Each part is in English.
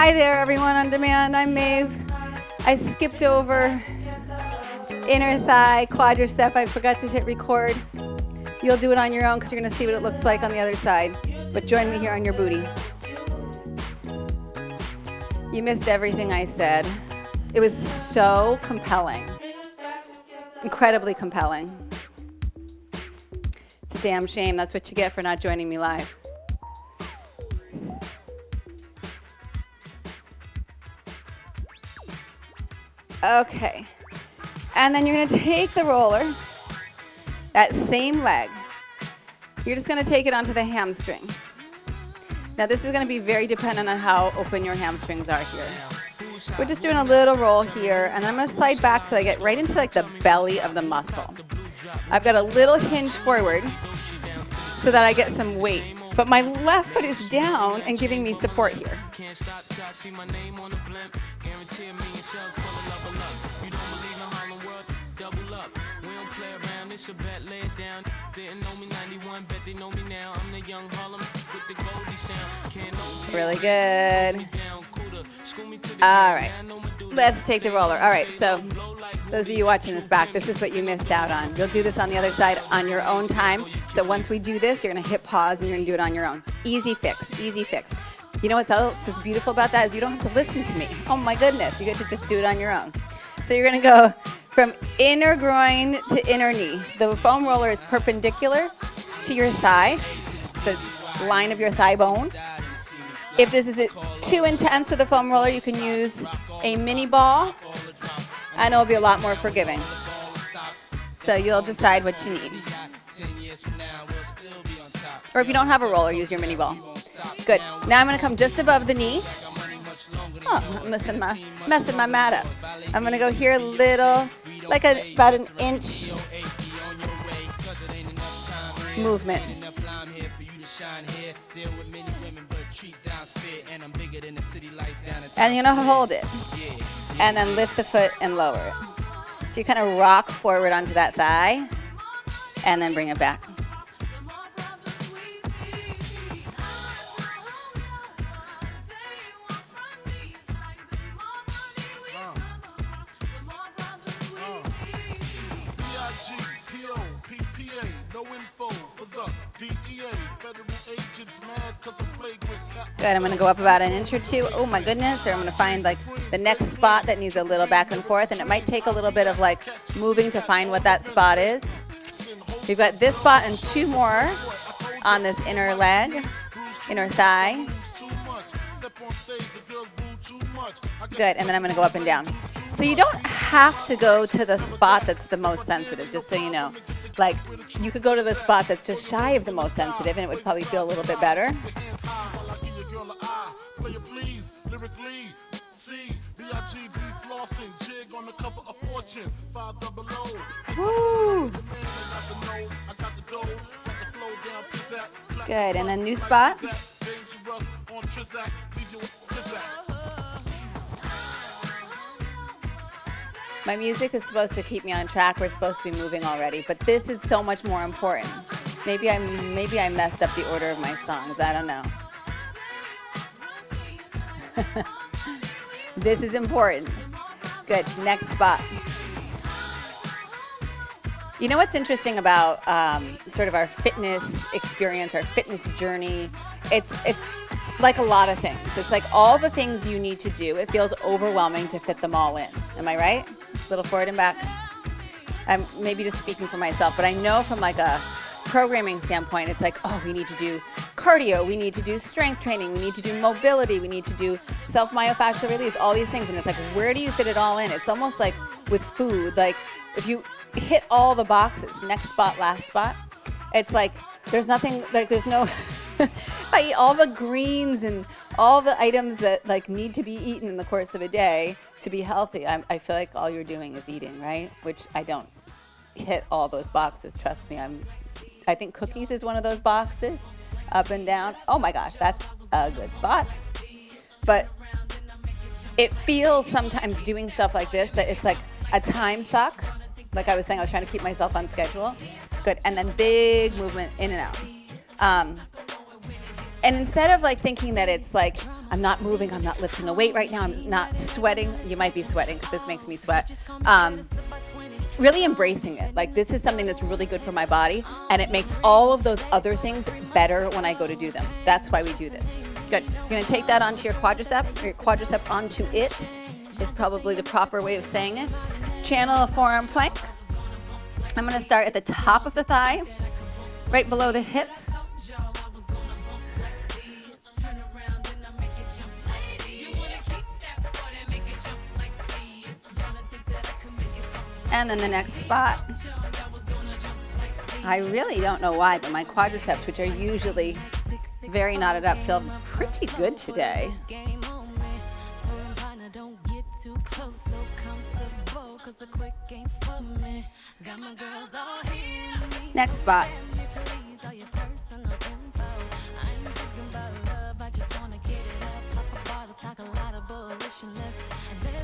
Hi there, everyone on demand. I'm Maeve. I skipped over inner thigh, quadricep. I forgot to hit record. You'll do it on your own because you're going to see what it looks like on the other side. But join me here on your booty. You missed everything I said. It was so compelling. Incredibly compelling. It's a damn shame. That's what you get for not joining me live. Okay. And then you're going to take the roller, that same leg. You're just going to take it onto the hamstring. Now this is going to be very dependent on how open your hamstrings are here. We're just doing a little roll here, and then I'm going to slide back so I get right into like the belly of the muscle. I've got a little hinge forward so that I get some weight. But my left foot is down and giving me support here. Really good. All right, let's take the roller. All right, so those of you watching this back, this is what you missed out on. You'll do this on the other side on your own time. So once we do this, you're gonna hit pause and you're gonna do it on your own. Easy fix, easy fix. You know what else is beautiful about that is you don't have to listen to me. Oh my goodness, you get to just do it on your own. So you're gonna go from inner groin to inner knee. The foam roller is perpendicular to your thigh, the line of your thigh bone. If this is too intense with a foam roller, you can use a mini ball and it'll be a lot more forgiving. So you'll decide what you need. Or if you don't have a roller, use your mini ball. Good. Now I'm going to come just above the knee. Oh, I'm messing my mat up. I'm going to go here a little, like about an inch movement. And you're going to hold it. And then lift the foot and lower it. So you kind of rock forward onto that thigh and then bring it back. Good, I'm going to go up about an inch or two. Oh my goodness, or I'm going to find like the next spot that needs a little back and forth, and it might take a little bit of like moving to find what that spot is. We've got this spot and two more on this inner leg, inner thigh. Good, and then I'm going to go up and down. So you don't have to go to the spot that's the most sensitive, just so you know. Like, you could go to the spot that's just shy of the most sensitive, and it would probably feel a little bit better. Woo! Good, and then new spot. My music is supposed to keep me on track. We're supposed to be moving already, but this is so much more important. Maybe I messed up the order of my songs. I don't know. This is important. Good. Next spot. You know what's interesting about sort of our fitness experience, our fitness journey? It's like a lot of things. It's like all the things you need to do. It feels overwhelming to fit them all in. Am I right? A little forward and back. I'm maybe just speaking for myself, but I know from like a programming standpoint, it's like, oh, we need to do cardio, we need to do strength training, we need to do mobility, we need to do self-myofascial release, all these things. And it's like, where do you fit it all in? It's almost like with food, like if you hit all the boxes, next spot, last spot, it's like there's nothing, like there's no, if I eat all the greens and all the items that like need to be eaten in the course of a day to be healthy, I feel like all you're doing is eating, right? Which I don't hit all those boxes, trust me. I think cookies is one of those boxes, up and down. Oh my gosh, that's a good spot. But it feels sometimes doing stuff like this that it's like a time suck. Like I was saying, I was trying to keep myself on schedule. Good, and then big movement in and out. And instead of like thinking that it's like, I'm not moving, I'm not lifting a weight right now, I'm not sweating. You might be sweating because this makes me sweat. Really embracing it. Like, this is something that's really good for my body, and it makes all of those other things better when I go to do them. That's why we do this. Good. You're going to take that onto your quadricep, or your quadricep onto it is probably the proper way of saying it. Channel a forearm plank. I'm going to start at the top of the thigh, right below the hips. And then the next spot. I really don't know why, but my quadriceps, which are usually very knotted up, feel pretty good today. Next spot.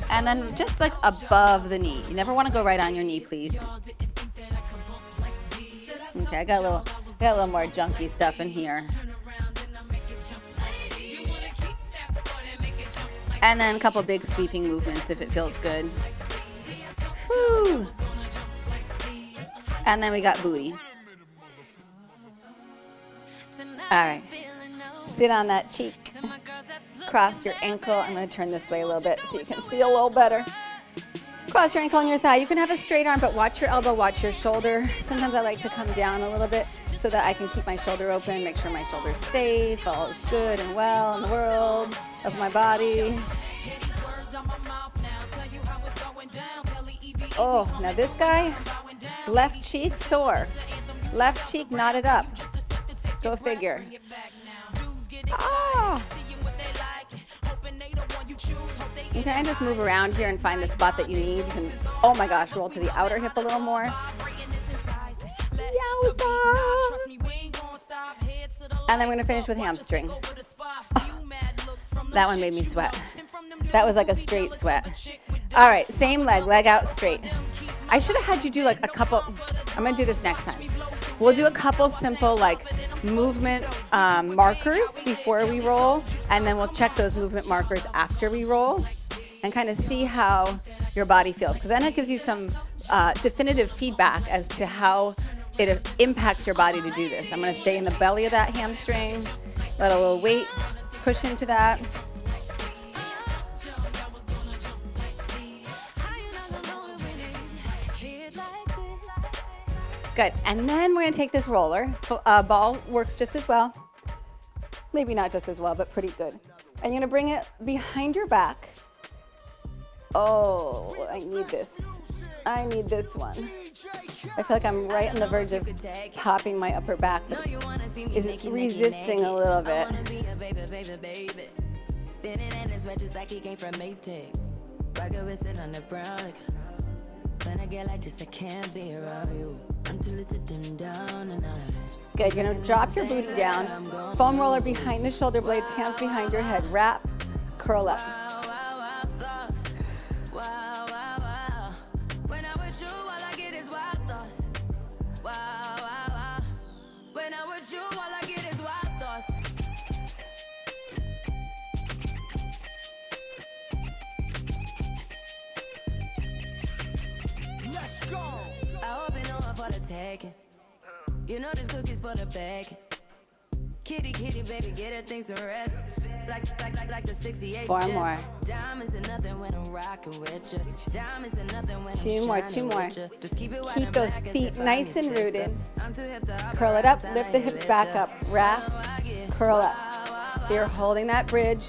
And then just like above the knee. You never want to go right on your knee, please. Okay, I got a little more junky stuff in here. And then a couple big sweeping movements if it feels good. Woo. And then we got booty. All right. Sit on that cheek. Cross your ankle. I'm going to turn this way a little bit so you can see a little better. Cross your ankle on your thigh. You can have a straight arm, but watch your elbow, watch your shoulder. Sometimes I like to come down a little bit so that I can keep my shoulder open, make sure my shoulder's safe, all is good and well in the world of my body. Oh, now this guy, left cheek sore. Left cheek knotted up. Go figure. Ah. You can just move around here and find the spot that you need. You can, oh my gosh, roll to the outer hip a little more. Yowza. And then we're going to finish with hamstring. Oh, that one made me sweat. That was like a straight sweat. All right, same leg out straight. I should have had you do like a couple, I'm going to do this next time. We'll do a couple simple like movement markers before we roll, and then we'll check those movement markers after we roll and kind of see how your body feels, because then it gives you some definitive feedback as to how it impacts your body to do this. I'm going to stay in the belly of that hamstring, let a little weight push into that. Good, and then we're gonna take this roller. Ball works just as well. Maybe not just as well, but pretty good. And you're gonna bring it behind your back. Oh, I need this. I need this one. I feel like I'm right on the verge of popping my upper back, but is resisting a little bit. Spinning in his wedges like he came from Maytag. Rocket with it on the brown. When I get like this, I can't be around you. I'm too little to dim down and good. You're gonna drop your booty down. Foam roller behind the shoulder blades, hands behind your head. Wrap, curl up. You know this cookie's for the bag. Kitty, kitty, baby, get her things to rest. Like the 68. Four more. Diamonds and nothing when I'm rocking with you. Diamonds and nothing when two more. Just keep those feet nice and rooted. Curl it up, lift the hips back up. Wrap, curl up. So you're holding that bridge.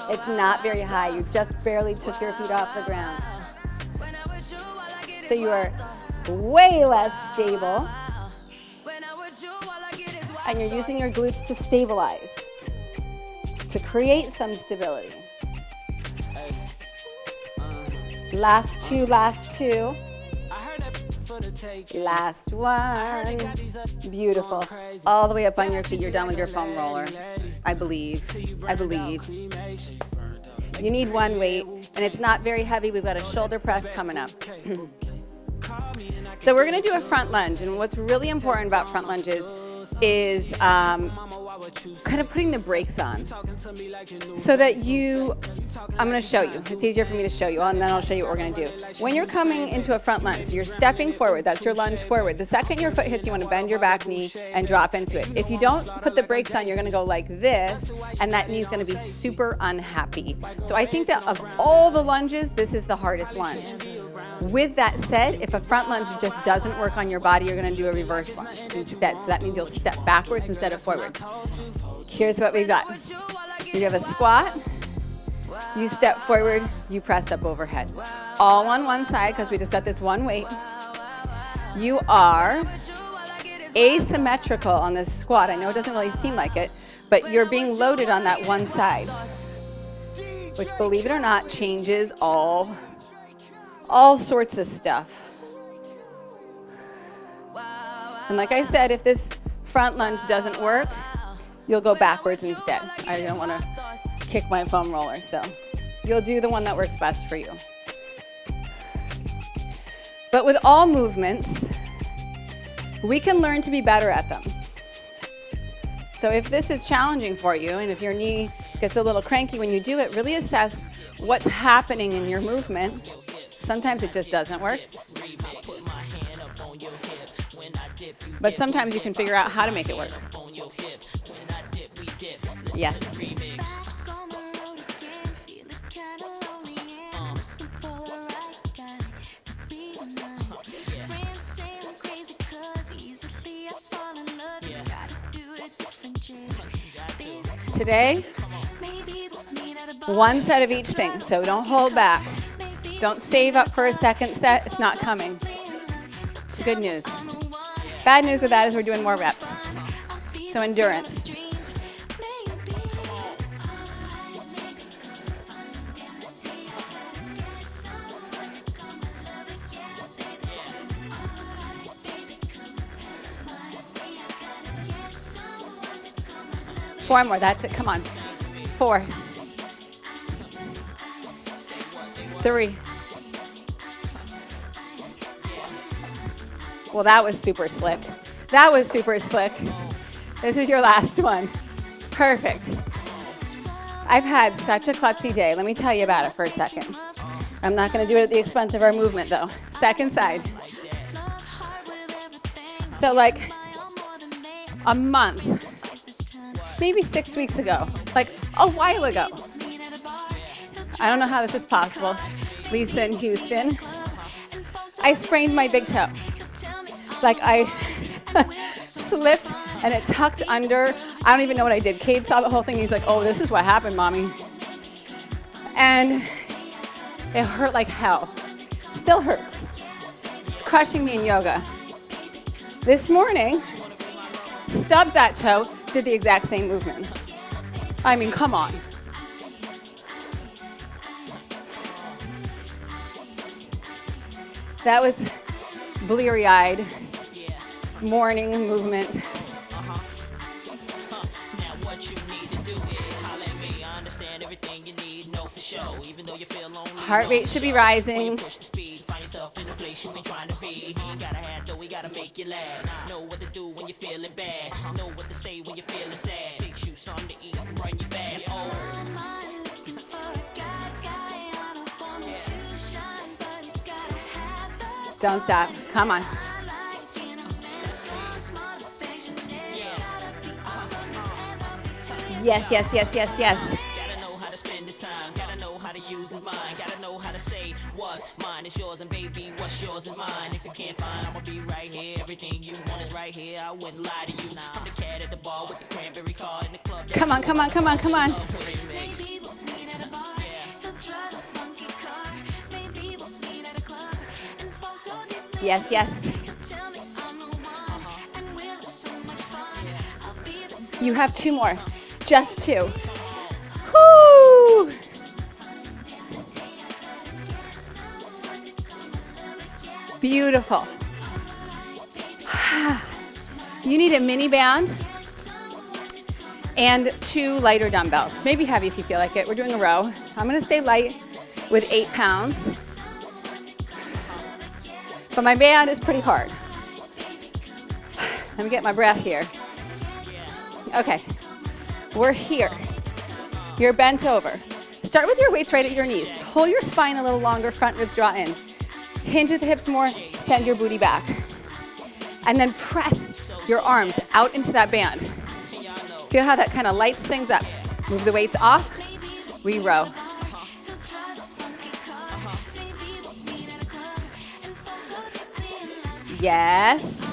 It's not very high. You just barely took your feet off the ground. So you are way less stable. And you're using your glutes to stabilize, to create some stability. Last two. Last one. Beautiful. All the way up on your feet. You're done with your foam roller. I believe. You need one weight, and it's not very heavy. We've got a shoulder press coming up. So we're going to do a front lunge, and what's really important about front lunges is kind of putting the brakes on so that I'm going to show you. It's easier for me to show you, and then I'll show you what we're going to do. When you're coming into a front lunge, so you're stepping forward. That's your lunge forward. The second your foot hits, you want to bend your back knee and drop into it. If you don't put the brakes on, you're going to go like this, and that knee's going to be super unhappy. So I think that of all the lunges, this is the hardest lunge. With that said, if a front lunge just doesn't work on your body, you're going to do a reverse lunge instead. So that means you'll step backwards instead of forwards. Here's what we've got. You have a squat, you step forward, you press up overhead. All on one side because we just got this one weight. You are asymmetrical on this squat. I know it doesn't really seem like it, but you're being loaded on that one side, which, believe it or not, changes all sorts of stuff. And like I said, if this front lunge doesn't work, you'll go backwards instead. I don't want to kick my foam roller, so you'll do the one that works best for you. But with all movements, we can learn to be better at them. So if this is challenging for you, and if your knee gets a little cranky when you do it, really assess what's happening in your movement. Sometimes it just doesn't work. But sometimes you can figure out how to make it work. Yes. Today, one set of each thing, so don't hold back. Don't save up for a second set. It's not coming. It's good news. Bad news with that is we're doing more reps. So endurance. Four more, that's it, come on. 4, 3. Well, that was super slick. That was super slick. This is your last one. Perfect. I've had such a klutzy day. Let me tell you about it for a second. I'm not going to do it at the expense of our movement, though. Second side. So like a month, maybe 6 weeks ago, like a while ago. I don't know how this is possible. Lisa in Houston. I sprained my big toe. Like I slipped and it tucked under. I don't even know what I did. Cade saw the whole thing. He's like, oh, this is what happened, mommy. And it hurt like hell. Still hurts. It's crushing me in yoga. This morning, stubbed that toe, did the exact same movement. I mean, come on. That was bleary-eyed morning movement. Heart rate should be rising. Don't stop. Come on. Yes, yes, yes, yes, yes. Gotta know how to spend this time. Gotta know how to use his mind. Gotta know how to say what's mine is yours, and baby, what's yours is mine. If you can't find, I'ma be right here. Everything you want is right here. I wouldn't lie to you. I'm the cat at the bar with the cranberry car in the club. Come on, come on, come on, come on. Yes, yes. You have 2 more. Just 2. Woo! Beautiful. You need a mini band and 2 lighter dumbbells. Maybe heavy if you feel like it. We're doing a row. I'm going to stay light with 8 pounds. But my band is pretty hard. Let me get my breath here. Okay. We're here. You're bent over. Start with your weights right at your knees. Pull your spine a little longer, front ribs draw in. Hinge at the hips more, send your booty back. And then press your arms out into that band. Feel how that kind of lights things up. Move the weights off, re-row. Yes.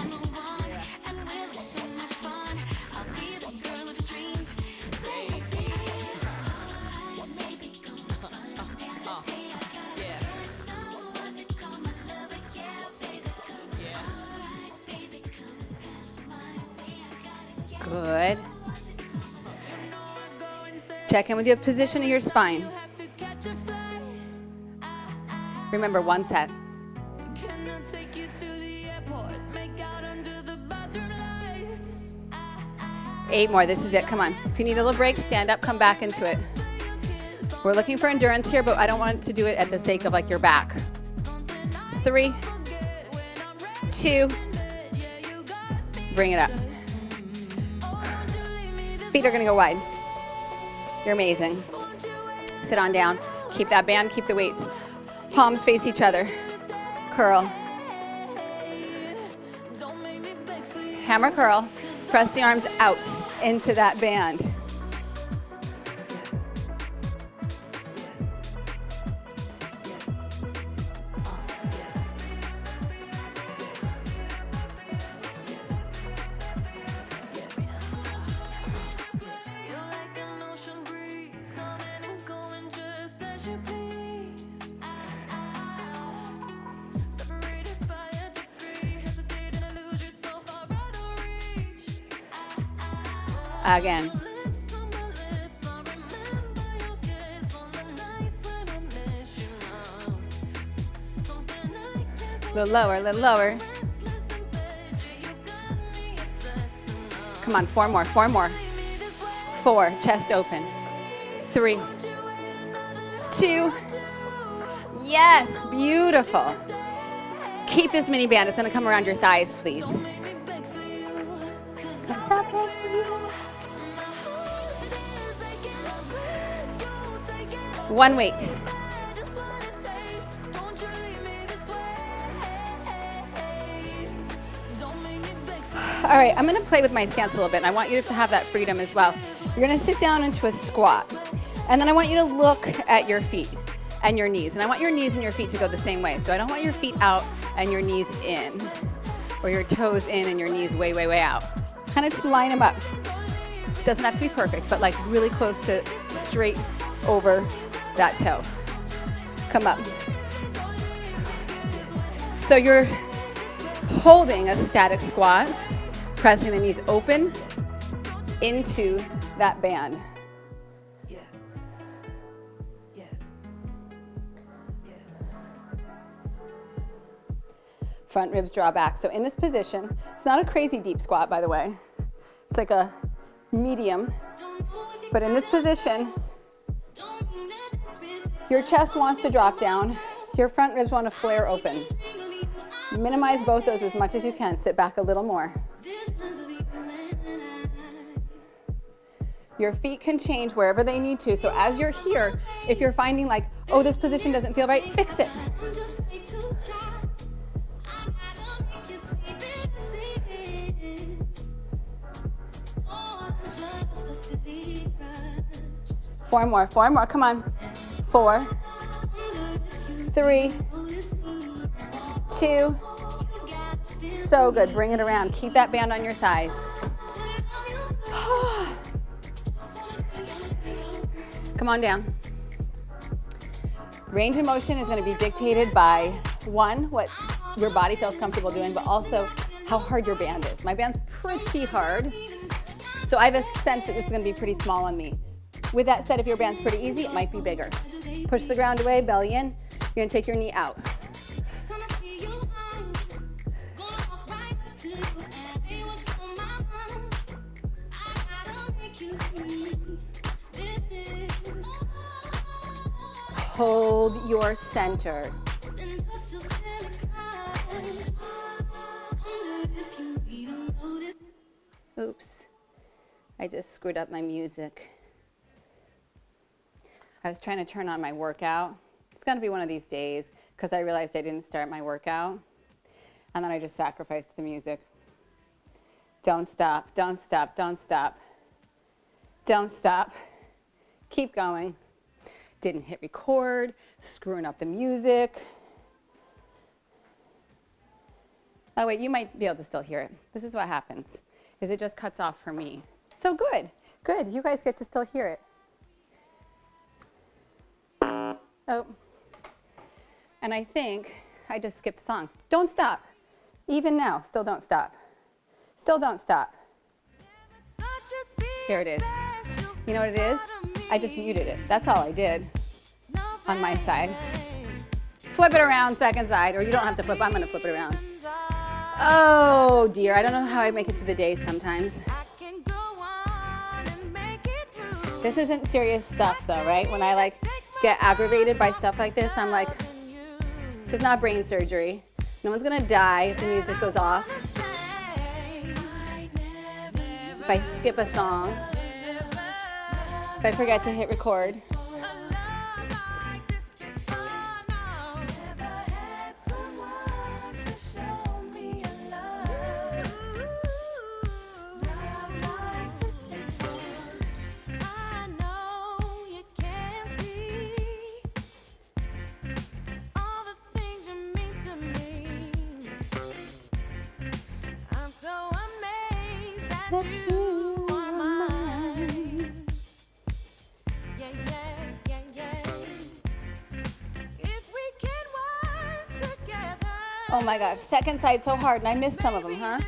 Good. Check in with the position of your spine. Remember, one set. 8 more, this is it, come on. If you need a little break, stand up, come back into it. We're looking for endurance here, but I don't want to do it at the sake of like your back. 3, 2, bring it up. Feet are gonna go wide. You're amazing. Sit on down, keep that band, keep the weights. Palms face each other, curl. Hammer curl, press the arms out into that band. Again. A little lower, a little lower. Come on, 4 more, 4 more. 4, chest open. 3, 2, yes, beautiful. Keep this mini band, it's gonna come around your thighs, please. One weight. All right, I'm gonna play with my stance a little bit, and I want you to have that freedom as well. You're gonna sit down into a squat, and then I want you to look at your feet and your knees, and I want your knees and your feet to go the same way. So I don't want your feet out and your knees in, or your toes in and your knees way, way, way out. Kind of just line them up. Doesn't have to be perfect, but like really close to straight over that toe. Come up. So you're holding a static squat, pressing the knees open into that band. Front ribs draw back. So in this position, it's not a crazy deep squat, by the way. It's like a medium, but in this position, your chest wants to drop down, your front ribs want to flare open. Minimize both those as much as you can. Sit back a little more. Your feet can change wherever they need to. So as you're here, if you're finding like, oh, this position doesn't feel right, fix it. Four more, come on. 4, 3, 2, so good, bring it around. Keep that band on your thighs. Come on down. Range of motion is going to be dictated by, one, what your body feels comfortable doing, but also how hard your band is. My band's pretty hard, so I have a sense that this is going to be pretty small on me. With that said, if your band's pretty easy, it might be bigger. Push the ground away, belly in. You're going to take your knee out. Hold your center. Oops. I just screwed up my music. I was trying to turn on my workout. It's gonna be one of these days because I realized I didn't start my workout. And then I just sacrificed the music. Don't stop, don't stop, don't stop. Don't stop. Keep going. Didn't hit record, screwing up the music. Oh wait, you might be able to still hear it. This is what happens, is it just cuts off for me. So good, good, you guys get to still hear it. Oh, and I think I just skipped songs. Don't stop. Even now, still don't stop. Still don't stop. Here it is. You know what it is? I just muted it. That's all I did on my side. Flip it around, second side, or you don't have to flip, I'm gonna flip it around. Oh dear, I don't know how I make it through the day sometimes. This isn't serious stuff though, right? When I like get aggravated by stuff like this, I'm like, this is not brain surgery. No one's gonna die if the music goes off. If I skip a song. If I forget to hit record. Oh my gosh, second side so hard, and I missed some of them, huh?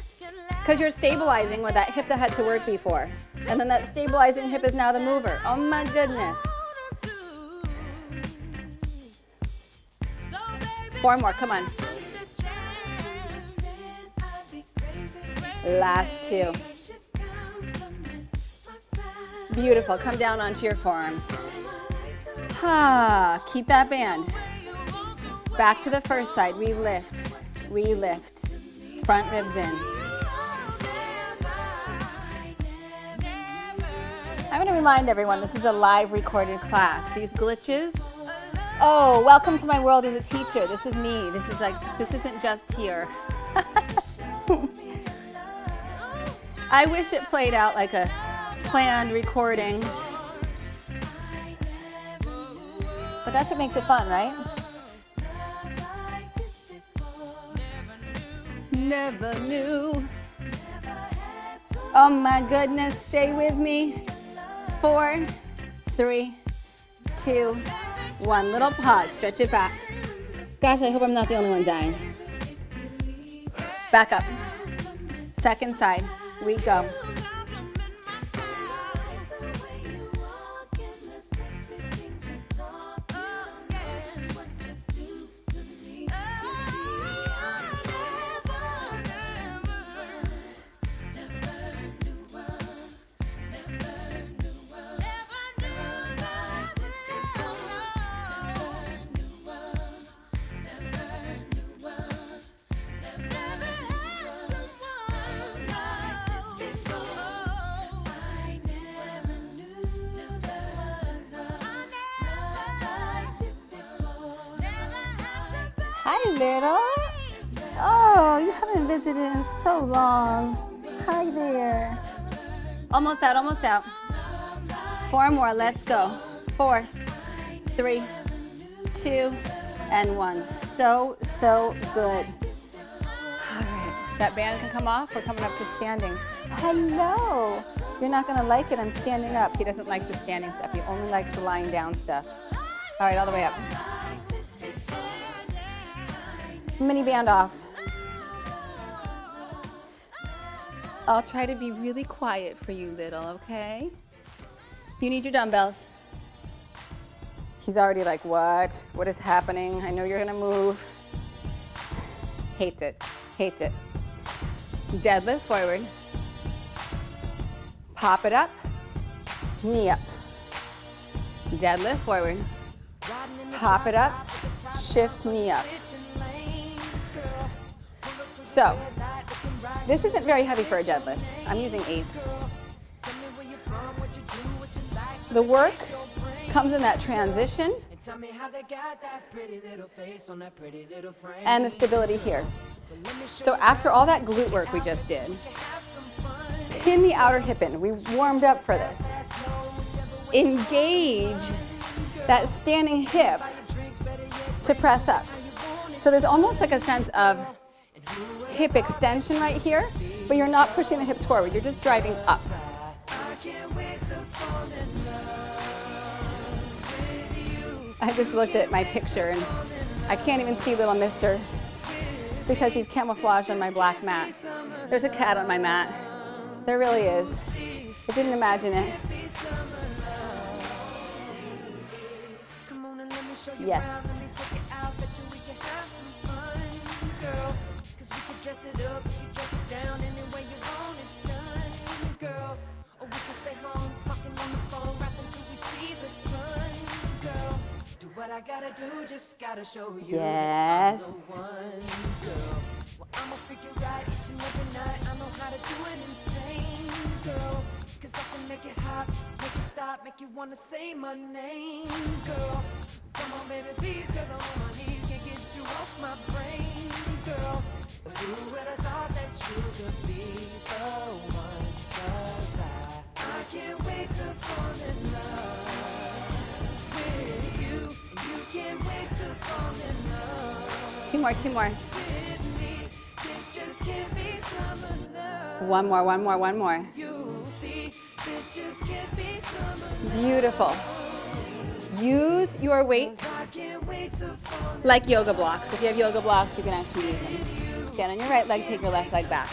Because you're stabilizing with that hip that had to work before. And then that stabilizing hip is now the mover. Oh my goodness. 4 more, come on. Last 2. Beautiful, come down onto your forearms. Keep that band. Back to the first side, we lift, front ribs in. I want to remind everyone this is a live recorded class. These glitches, oh, welcome to my world as a teacher. This is me, this isn't just here. I wish it played out like a planned recording. But that's what makes it fun, right? Never knew. Oh my goodness, stay with me. 4, 3, 2, 1. Little pause, stretch it back. Gosh, I hope I'm not the only one dying. Back up. Second side, we go. Hi, little. Oh, you haven't visited in so long. Hi there. Almost out, almost out. 4 more, let's go. 4, 3, 2, and 1. So good. All right, that band can come off. We're coming up to standing. Hello. You're not gonna like it, I'm standing up. He doesn't like the standing stuff. He only likes the lying down stuff. All right, all the way up. Mini band off. I'll try to be really quiet for you, little, okay? You need your dumbbells. He's already like, what? What is happening? I know you're gonna move. Hates it, hates it. Deadlift forward. Pop it up, knee up. Deadlift forward. Pop it up, shift knee up. So, this isn't very heavy for a deadlift. I'm using 8s. The work comes in that transition and the stability here. So after all that glute work we just did, pin the outer hip in. We warmed up for this. Engage that standing hip to press up. So there's almost like a sense of hip extension right here, but you're not pushing the hips forward, you're just driving up. I just looked at my picture and I can't even see little mister because he's camouflaged on my black mat. There's a cat on my mat. There really is. I didn't imagine it. Yes. What I gotta do, just gotta show you. Yes. I'ma figure out each and every night. I know how to do it insane, girl. Cause I can make it hot, make it stop, make you wanna say my name, girl. Come on, baby, please, cause I'm on my knees, can't get you off my brain, girl. Who would have thought that you could be the one? Cause I can't wait to fall in love with you. You can't wait to fall in love. Two more, two more. With me, this just can't be summer love. One more, one more, one more. You see, this just can't be summer love. Beautiful. Use your weights I can't wait to fall in like yoga blocks. If you have yoga blocks, you can actually use them. Stand on your right leg, take your left leg back.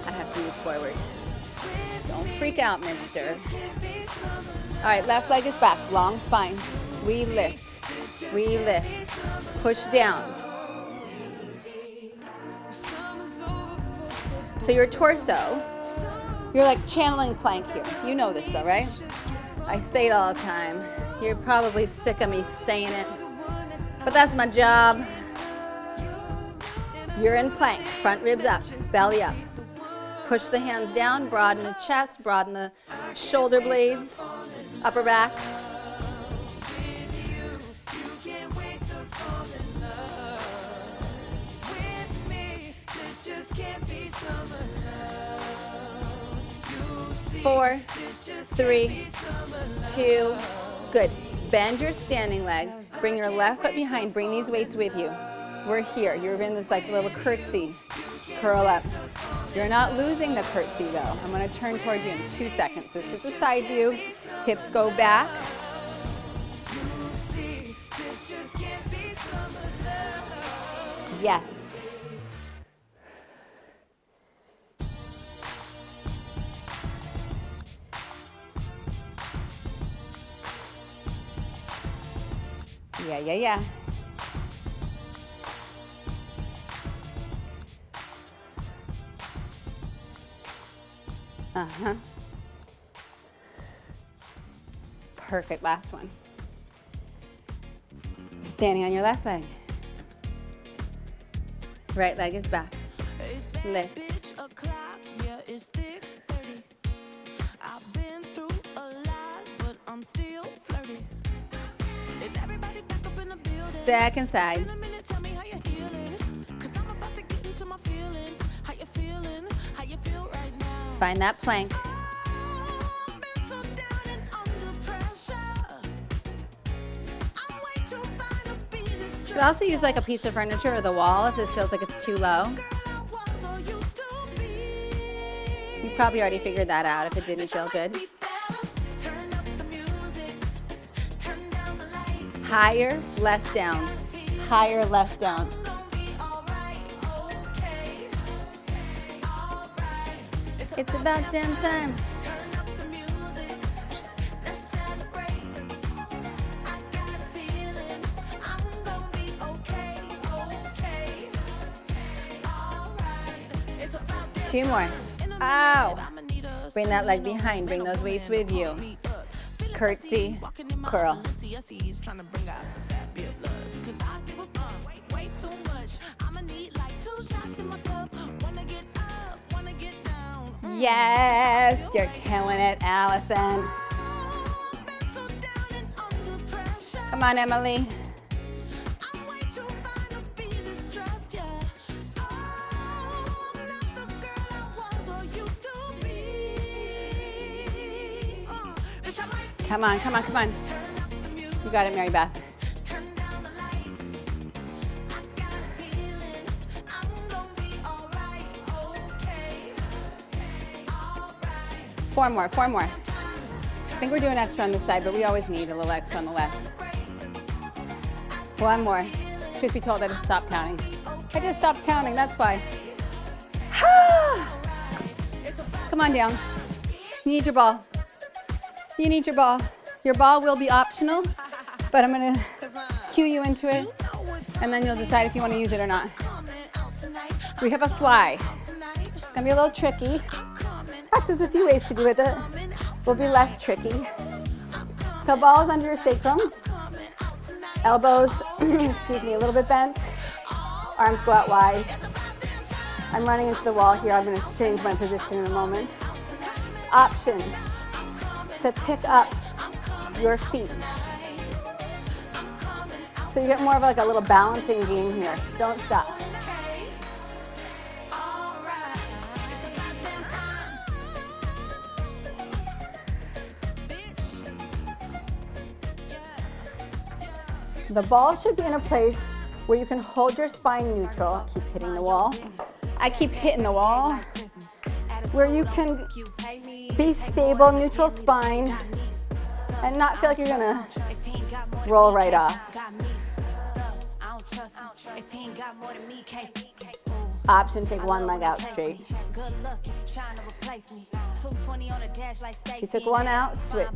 I have to move forward. Don't freak out, mister. All right, left leg is back, long spine. We lift, push down. So your torso, you're like channeling plank here. You know this though, right? I say it all the time. You're probably sick of me saying it, but that's my job. You're in plank, front ribs up, belly up. Push the hands down, broaden the chest, broaden the shoulder blades, upper back. Four, three, two, good. Bend your standing leg, bring your left foot behind, bring these weights with you. We're here, you're in this like little curtsy, curl up. You're not losing the curtsy though. I'm gonna turn toward you in 2 seconds. This is the side view, hips go back. Yes. Yeah. Uh-huh. Perfect, last one. Standing on your left leg. Right leg is back. Lift. Second side. Find that plank. You could also use like a piece of furniture or the wall if this feels like it's too low. You probably already figured that out if it didn't feel good. Higher, less down. Higher, less down. It's about damn time. Two more. Ow. Bring that leg behind. Bring those weights with you. Curtsy, curl. Yes, you're killing it, Allison. Come on, Emily. Come on, come on, come on. You got it, Mary Beth. Four more, four more. I think we're doing extra on this side, but we always need a little extra on the left. One more. Truth be told, I just stopped counting. I just stopped counting, that's why. Come on down. You need your ball. You need your ball. Your ball will be optional, but I'm gonna cue you into it, and then you'll decide if you wanna use it or not. We have a fly. It's gonna be a little tricky. Actually, there's a few ways to do it that will be less tricky. So balls under your sacrum, elbows, excuse me, a little bit bent, arms go out wide. I'm running into the wall here. I'm gonna change my position in a moment. Option to pick up your feet. So you get more of like a little balancing game here. Don't stop. The ball should be in a place where you can hold your spine neutral. Keep hitting the wall. I keep hitting the wall. Where you can be stable, neutral spine, and not feel like you're gonna roll right off. Option, take one leg out straight. You took one out, switch.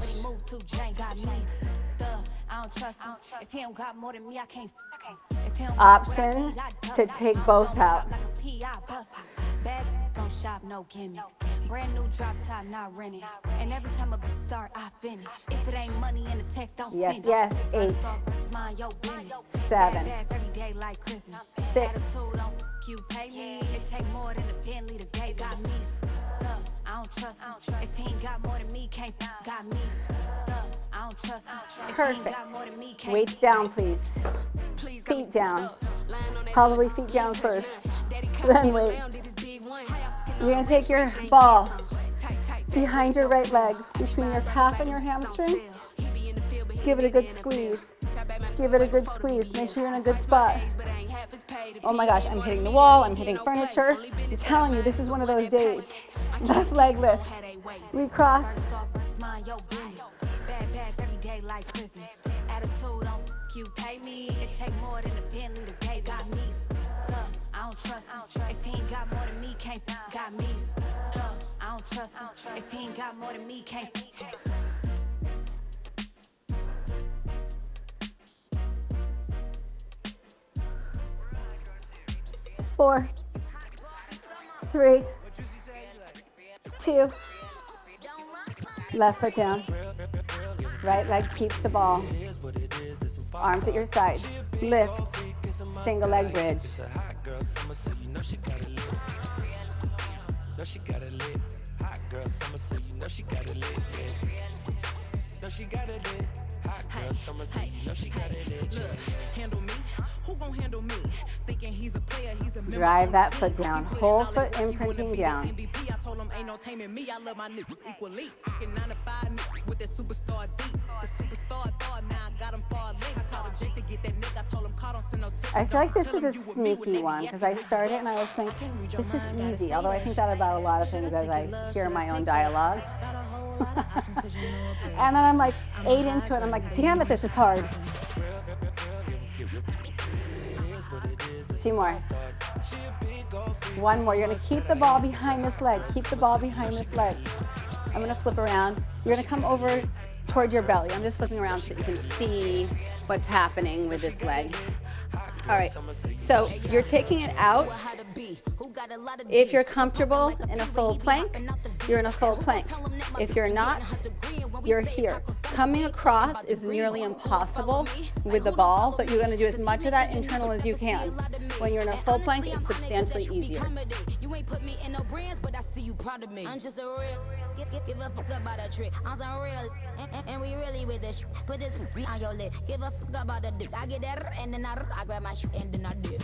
Option to take both out. Don't shop, no gimmicks. Brand new drop top, not renting. And every time I start, I finish. If it ain't money in the text, don't send it. Yes, 8, 7, 6. You pay me. It take more than a Bentley to pay. Got me. I don't trust him. If he ain't got more than me, can't got me. I don't trust him. Perfect. Weights down, please. Feet down. Probably feet down first. Then weights. You're gonna take your ball behind your right leg, between your calf and your hamstring. Give it a good squeeze. Give it a good squeeze. Make sure you're in a good spot. Oh my gosh, I'm hitting the wall, I'm hitting furniture. I'm telling you, this is one of those days. Left leg lift. Recross. You pay me, it take more than a Bentley to pay. Got me. I don't trust him. If he ain't got more than me, can't got me. I don't trust him. If he ain't got more than me, can't. 4, 3, 2. Left foot down. Right leg keeps the ball. Arms at your side. Lift. Single leg bridge. Drive that foot down. Whole foot imprinting down. I feel like this is a sneaky one because I started and I was thinking, this is easy. Although I think that about a lot of things as I hear my own dialogue. And then I'm like 8 into it. I'm like, damn it, this is hard. 2 more. 1 more. You're going to keep the ball behind this leg. Keep the ball behind this leg. I'm going to flip around. You're going to come over toward your belly. I'm just flipping around so you can see what's happening with this leg. All right, so you're taking it out. If you're comfortable in a full plank, you're in a full plank. If you're not, you're here. Coming across is nearly impossible with the ball, but you're going to do as much of that internal as you can. When you're in a full plank, it's substantially easier. You ain't put me in no brands, but I see you proud of me. I'm just a real, give a fuck about a trick. I'm some real, and we really with this. Put this on your lip. Give a fuck about the dick. I get that, and then I grab my shit, and then I dip.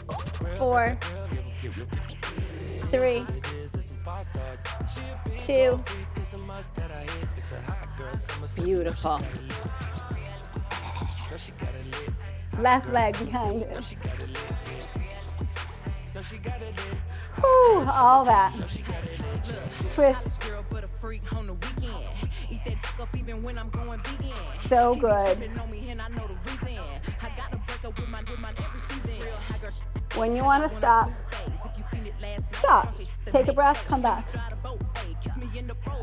4, 3, 2. Beautiful. Left leg behind it. Whew, all that. Twist. So good. When you want to stop, stop. Take a breath, come back.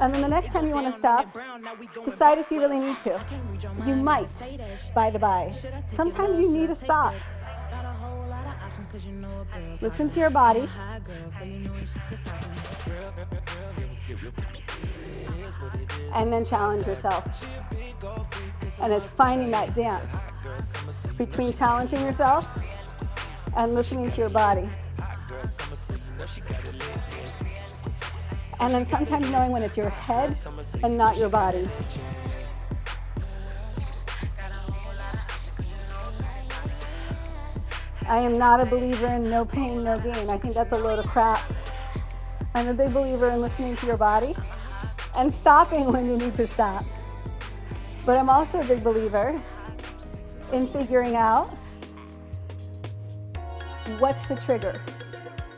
And then the next time you want to stop, decide if you really need to. You might, by the by. Sometimes you need to stop. Listen to your body. And then challenge yourself. And it's finding that dance between challenging yourself and listening to your body. And then sometimes knowing when it's your head and not your body. I am not a believer in no pain, no gain. I think that's a load of crap. I'm a big believer in listening to your body and stopping when you need to stop. But I'm also a big believer in figuring out what's the trigger.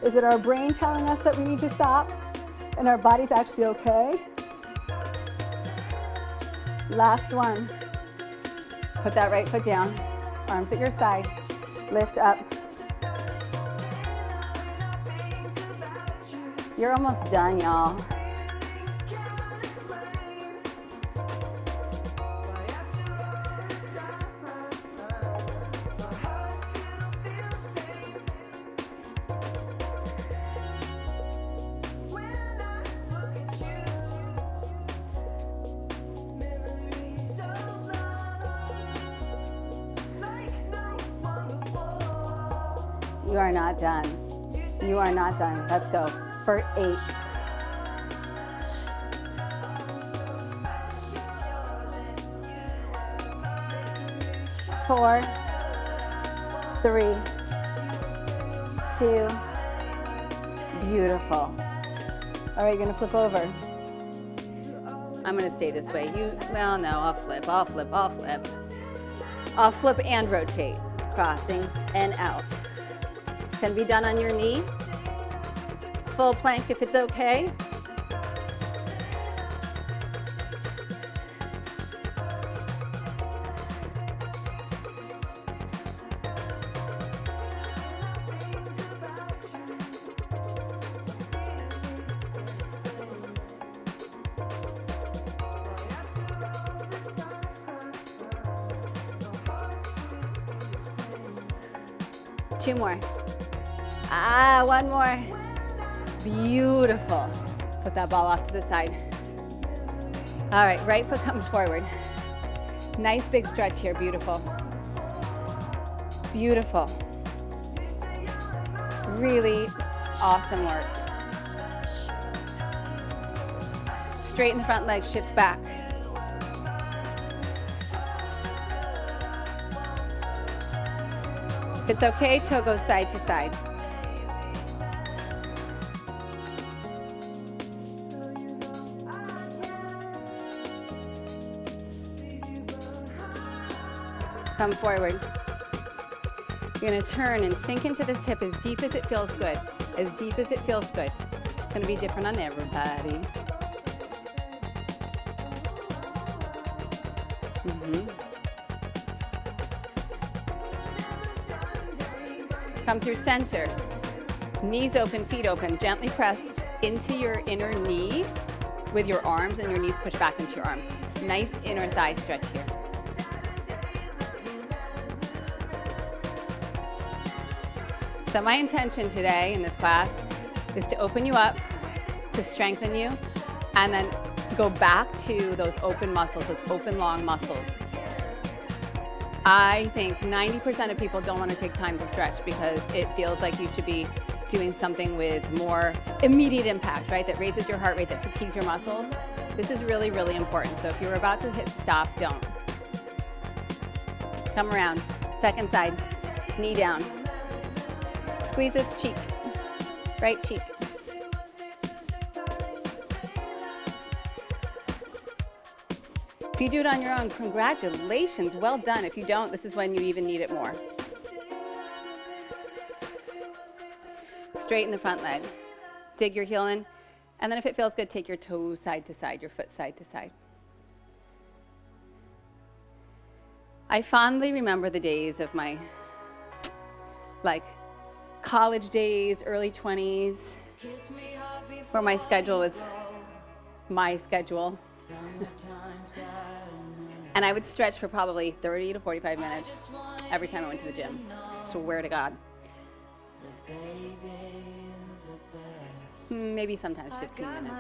Is it our brain telling us that we need to stop and our body's actually okay? Last one. Put that right foot down, arms at your side, lift up. You're almost done, y'all. You are not done. You are not done. Let's go for 8. 4, 3, 2. Beautiful. All right, you're gonna flip over. I'm gonna stay this way. Well, no, I'll flip. I'll flip and rotate. Crossing and out. Can be done on your knee. Full plank if it's okay. Two more. One more. Beautiful. Put that ball off to the side. All right, right foot comes forward. Nice big stretch here, beautiful. Beautiful. Really awesome work. Straighten the front leg, shift back. If it's okay, toe goes side to side. Come forward. You're gonna turn and sink into this hip as deep as it feels good. As deep as it feels good. It's gonna be different on everybody. Come through center. Knees open, feet open. Gently press into your inner knee with your arms and your knees push back into your arms. Nice inner thigh stretch here. So my intention today in this class is to open you up, to strengthen you, and then go back to those open muscles, those open long muscles. I think 90% of people don't want to take time to stretch because it feels like you should be doing something with more immediate impact, right? That raises your heart rate, that fatigues your muscles. This is really, really important. So if you're about to hit stop, don't. Come around, second side, knee down. Squeeze this cheek, right cheek. If you do it on your own, congratulations, well done. If you don't, this is when you even need it more. Straighten the front leg. Dig your heel in. And then if it feels good, take your toes side to side, your foot side to side. I fondly remember the days of my, college days, early 20s, where my schedule was my schedule. And I would stretch for probably 30 to 45 minutes every time I went to the gym. Swear to God. Maybe sometimes 15 minutes.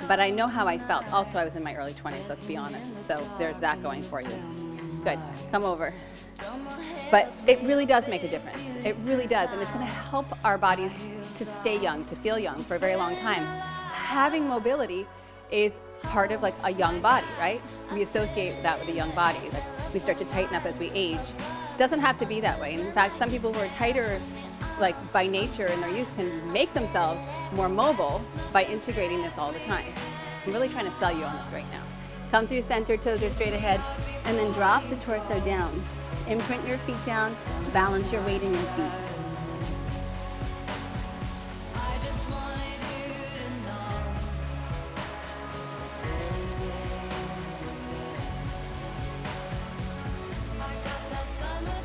But I know how I felt. Also, I was in my early 20s, let's be honest. So there's that going for you. Good. Come over. But it really does make a difference. It really does. And it's going to help our bodies to stay young, to feel young for a very long time. Having mobility is part of a young body, right? We associate that with a young body. We start to tighten up as we age. It doesn't have to be that way. In fact, some people who are tighter by nature in their youth can make themselves more mobile by integrating this all the time. I'm really trying to sell you on this right now. Come through center, toes are straight ahead, and then drop the torso down. Imprint your feet down, balance your weight in your feet.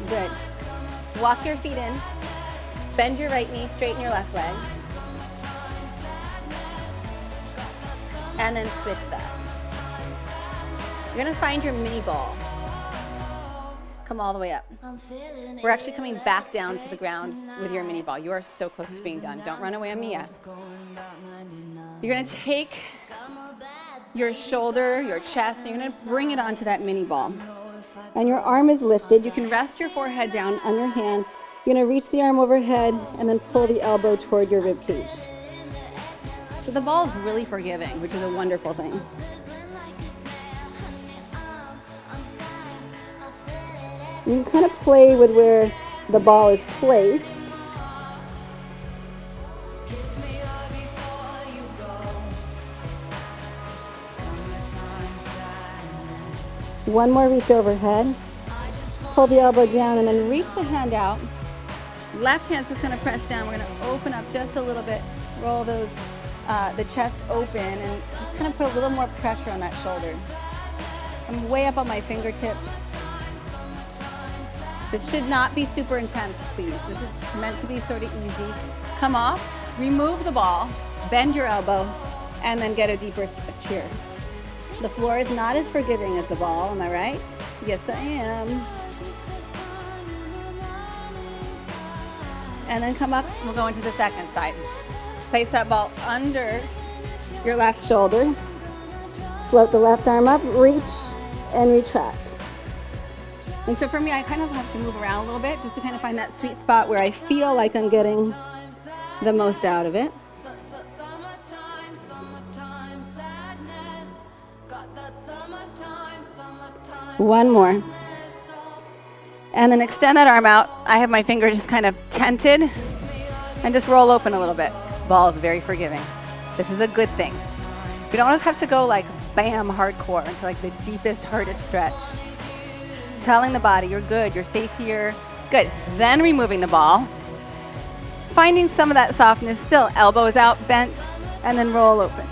Good. Walk your feet in. Bend your right knee, straighten your left leg. And then switch that. You're gonna find your mini ball. Come all the way up. We're actually coming back down to the ground with your mini ball. You are so close to being done. Don't run away on me yet. You're gonna take your shoulder, your chest, and you're gonna bring it onto that mini ball. And your arm is lifted. You can rest your forehead down on your hand. You're gonna reach the arm overhead and then pull the elbow toward your rib cage. So the ball is really forgiving, which is a wonderful thing. You can kind of play with where the ball is placed. One more reach overhead. Pull the elbow down and then reach the hand out. Left hand's just gonna press down. We're gonna open up just a little bit. Roll those, the chest open and just kind of put a little more pressure on that shoulder. I'm way up on my fingertips. This should not be super intense, please. This is meant to be sort of easy. Come off, remove the ball, bend your elbow, and then get a deeper stretch here. The floor is not as forgiving as the ball, am I right? Yes, I am. And then come up, we'll go into the second side. Place that ball under your left shoulder. Float the left arm up, reach, and retract. And so for me, I kind of have to move around a little bit just to kind of find that sweet spot where I feel like I'm getting the most out of it. One more. And then extend that arm out. I have my finger just kind of tented and just roll open a little bit. Ball is very forgiving. This is a good thing. You don't always have to go bam, hardcore into the deepest, hardest stretch. Telling the body you're good, you're safe here. Good. Then removing the ball. Finding some of that softness still. Elbows out, bent, and then roll open.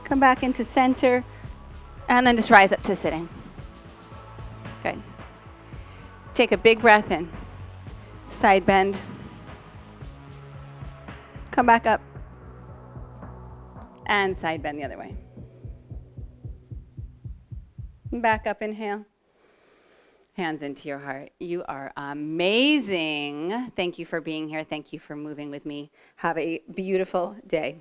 Come back into center, and then just rise up to sitting. Good. Take a big breath in. Side bend. Come back up. And side bend the other way. Back up, inhale. Hands into your heart. You are amazing. Thank you for being here. Thank you for moving with me. Have a beautiful day.